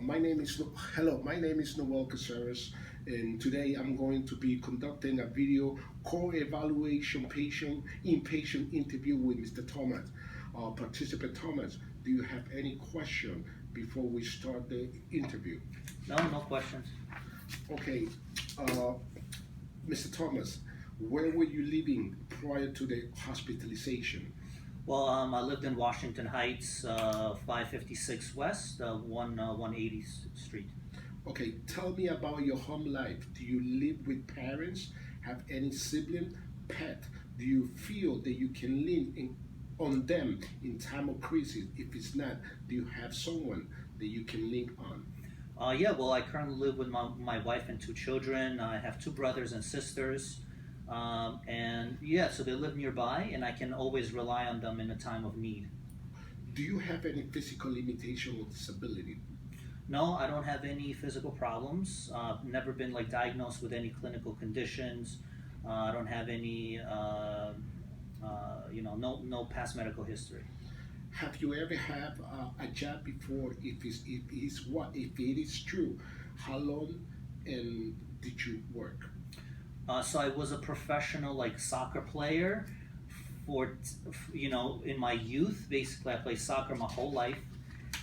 My name is hello. My name is Noel and today I'm going to be conducting a video core evaluation patient inpatient interview with Mr. Thomas. Participant Thomas, do you have any question before we start the interview? No, no questions. Okay, uh, Mr. Thomas, where were you living prior to the hospitalization? Well, I lived in Washington Heights, 556 West, 180th Street. Okay, tell me about your home life. Do you live with parents? Have any sibling, pet? Do you feel that you can lean on them in time of crisis? If it's not, do you have someone that you can lean on? Yeah, well, I currently live with my wife and two children. I have two brothers and sisters. And yeah, so they live nearby, and I can always rely on them in a time of need. Do you have any physical limitation or disability? No, I don't have any physical problems. Never been like diagnosed with any clinical conditions. I don't have any, no past medical history. Have you ever had a job before? If it is true, how long and did you work? So I was a professional like soccer player in my youth. Basically, I played soccer my whole life,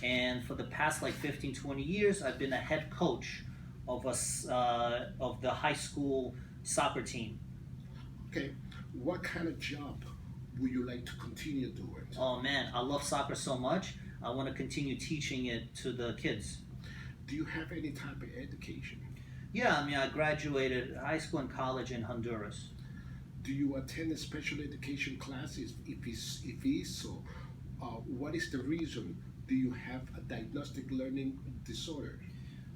and for the past like 15, 20 years, I've been a head coach of the high school soccer team. Okay, what kind of job would you like to continue doing? Oh man, I love soccer so much. I want to continue teaching it to the kids. Do you have any type of education? Yeah, I mean, I graduated high school and college in Honduras. Do you attend a special education classes? If is so, what is the reason? Do you have a diagnostic learning disorder?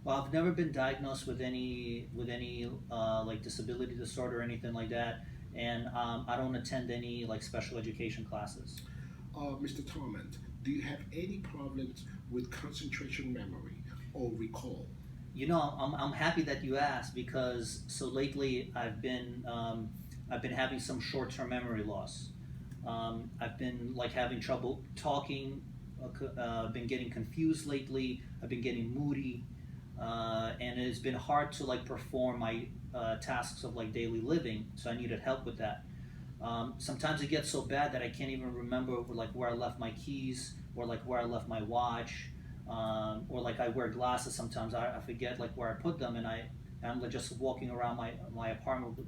Well, I've never been diagnosed with any like disability disorder or anything like that, and I don't attend any like special education classes. Mr. Torment, do you have any problems with concentration memory or recall? I'm happy that you asked because so lately I've been having some short-term memory loss. I've been like having trouble talking. Been getting confused lately. I've been getting moody, and it's been hard to like perform my tasks of like daily living. So I needed help with that. Sometimes it gets so bad that I can't even remember like where I left my keys or like where I left my watch, or like I wear glasses. Sometimes I forget like where I put them, and I'm like just walking around my apartment.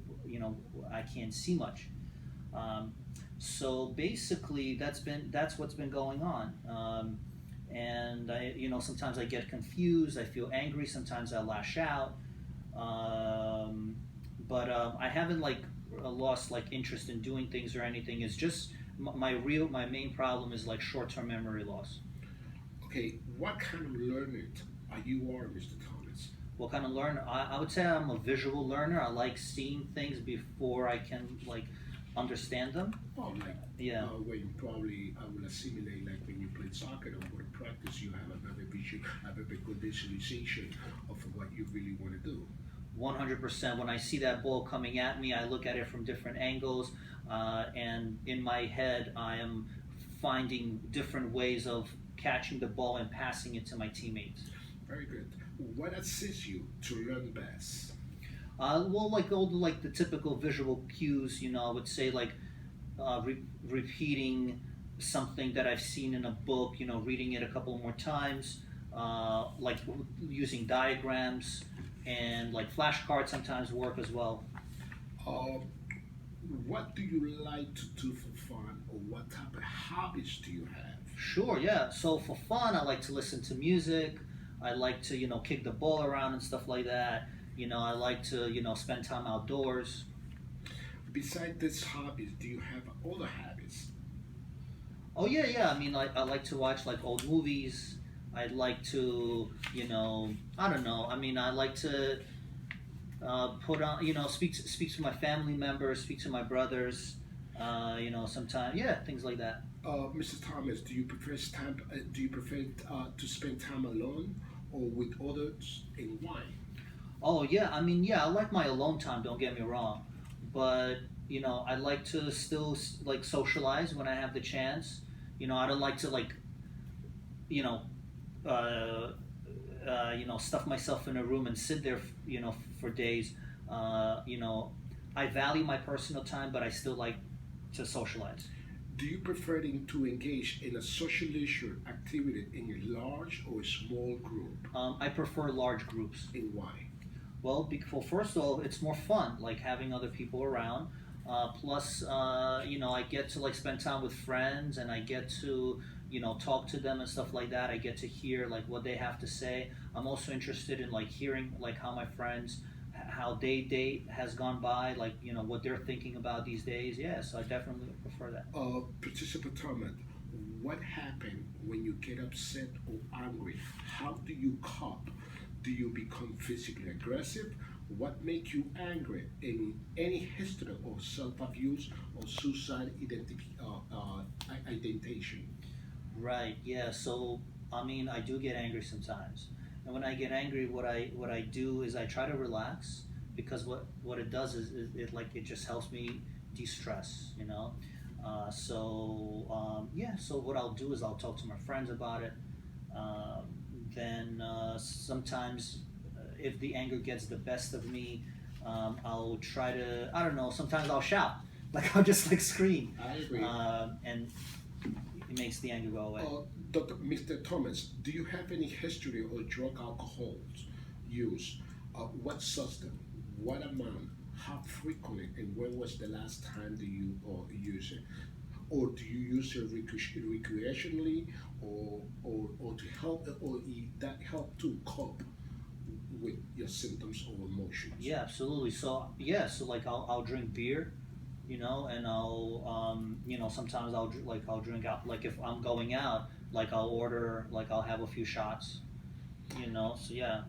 I can't see much. So basically, that's what's been going on. And sometimes I get confused. I feel angry. Sometimes I lash out. But I haven't like lost like interest in doing things or anything. It's just my main problem is like short-term memory loss. Okay, what kind of learner are, Mr. Thomas? What kind of learner? I would say I'm a visual learner. I like seeing things before I can like understand them. Oh, like Yeah. when probably I will assimilate like when you play soccer or go to practice, you have a very good visualization of what you really want to do. 100%. When I see that ball coming at me, I look at it from different angles, and in my head, I am finding different ways of catching the ball and passing it to my teammates. Very good. What assists you to learn best? Well, like all like the typical visual cues, I would say like repeating something that I've seen in a book, reading it a couple more times, like using diagrams and like flashcards sometimes work as well. Uh, what do you like to do for fun, or what type of hobbies do you have? Sure, yeah. So for fun, I like to listen to music. I like to, kick the ball around and stuff like that. I like to, spend time outdoors. Besides these hobbies, do you have other habits? Oh yeah, yeah. I mean, I like to watch like old movies. I'd like to, I don't know. I mean, I like to put on, speak to my family members, speak to my brothers. Sometimes, yeah, things like that. Mr. Thomas, do you prefer to spend time alone or with others, and why? Oh yeah, I mean, yeah, I like my alone time. Don't get me wrong, but I like to still like socialize when I have the chance. I don't like to like, you know, uh, stuff myself in a room and sit there, for days. I value my personal time, but I still like to socialize. Do you prefer to engage in a social leisure activity in a large or a small group? I prefer large groups. And why? Well, first of all, it's more fun, like having other people around. Plus, I get to like spend time with friends, and I get to, talk to them and stuff like that. I get to hear like what they have to say. I'm also interested in like hearing like how my friends, how they date has gone by, like what they're thinking about these days. Yeah, so I definitely prefer that. Participant Thomas, what happened when you get upset or angry? How do you cope? Do you become physically aggressive? What makes you angry? Any history of self-abuse or suicide identification? Right. Yeah. So I mean, I do get angry sometimes, and when I get angry, what I do is I try to relax, because what it does is it just helps me de-stress. Yeah. So what I'll do is I'll talk to my friends about it. Um, then sometimes, if the anger gets the best of me, I'll try to, I don't know. Sometimes I'll shout, like I'll just like scream, I agree. and it makes the anger go away. Dr. Mr. Thomas, do you have any history of drug alcohol use? What substance? What amount? How frequently? And when was the last time do you use it? Or do you use it recreationally, or to help, or that help to cope with your symptoms or emotions? Yeah, absolutely. So yeah, so like I'll drink beer, and sometimes I'll drink out, like if I'm going out, like I'll order, like I'll have a few shots, So yeah.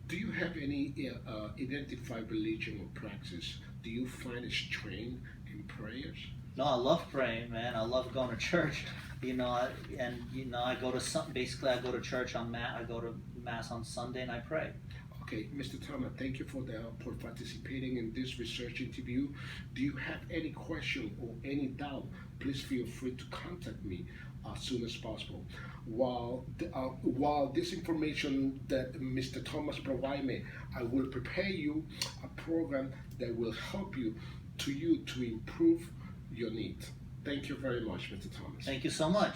Do you have any identified religion or practice? Do you find a strength in prayers? No, I love praying, man. I love going to church, and I go to some. Basically, I go to church on I go to mass on Sunday, and I pray. Okay, Mr. Thomas, thank you for participating in this research interview. Do you have any question or any doubt? Please feel free to contact me as soon as possible. While this information that Mr. Thomas provide me, I will prepare you a program that will help you to improve your needs. Thank you very much, Mr. Thomas. Thank you so much.